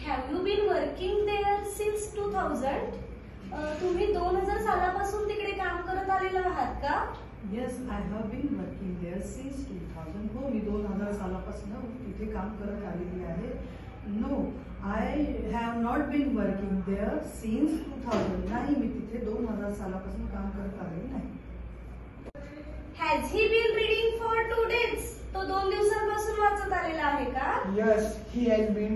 Have you been working there since 2000? तुम्ही 2000 सालापासून तिकडे काम करत आलेला आहात का? Yes, I have been working there since 2000. हो, मी 2000 सालापासून तिथे काम करत आलेली आहे. No, I have not been working there since 2000. नाही, मी तिथे 2000 सालापासून काम करत आलेली नाही. Has he been reading for 2 days? तो 2 दिवसांपासून वाचत आलेला आहे का? Yes, he has been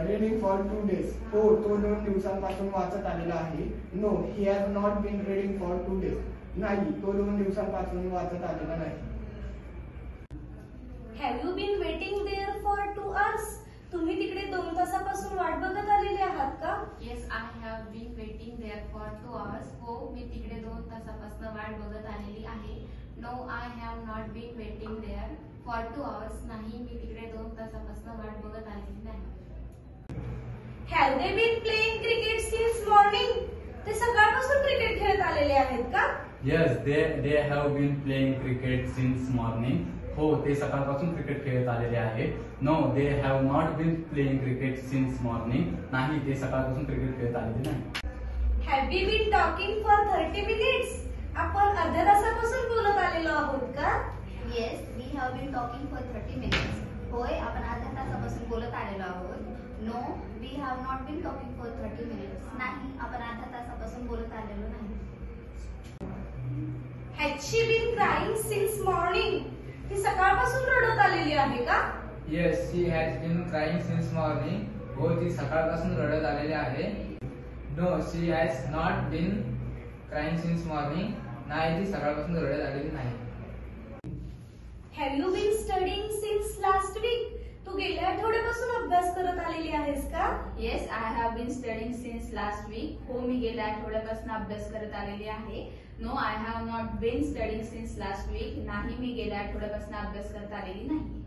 reading for 2 days. हो, तो 2 दिवसांपासून वाचत आलेला आहे. No, he has not been reading for 2 days. नाही, तो 2 दिवसांपासून वाचत आलेला नाही. Have you been waiting there for 2 hours? तुम्ही तिकडे 2 तासापासून वाट बघत आलेले आहात का? Yes, I have been waiting there for 2 hours. हो, मी तिकडे 2 तासापासून वाट बघत आलेली आहे. No, I have not been waiting there for 2 hours. नाही, मी तिकडे 2 तासापासून वाट बघत आलेली नाही. Have they been playing cricket since morning? ते सकाळपासून क्रिकेट खेळत आलेले आहेत का? Yes, they have been playing cricket since morning. हो, ते सकाळपासून क्रिकेट खेळत आलेले आहेत. No, they have not been playing cricket since morning. नाही, ते सकाळपासून क्रिकेट खेळत आलेले नाही. Have we been talking for 30 minutes? आपण अर्ध्या तासापासून बोलत आलेलो आहोत का? Yes, we have been talking for 30 minutes. होय, आपण अर्ध्या तासापासून बोलत आलेलो आहोत. No, we have not been talking for 30 minutes. नाही, आपण अर्ध्या तासापासून बोलत आलेलो नाही. Had she been crying since morning? ती सकाळपासून रडत आलेली आहे का? Yes, she has been crying since morning. हो, ती सकाळपासून रडत आलेली आहे. No, she has not been crying since morning. नाही, ती सकाळपासून रडत आलेली नाही. Have you been studying since last week? तू गेल्या आठवड्यापासून अभ्यास करत आलेली आहेस का? Yes, I have been studying since last week. हो, मी गेल्या आठवड्यापासून अभ्यास करत आलेली आहे. No, I have not been studying since last week. नाही, मी गेल्या आठवड्यापासून अभ्यास करत आलेली नाही.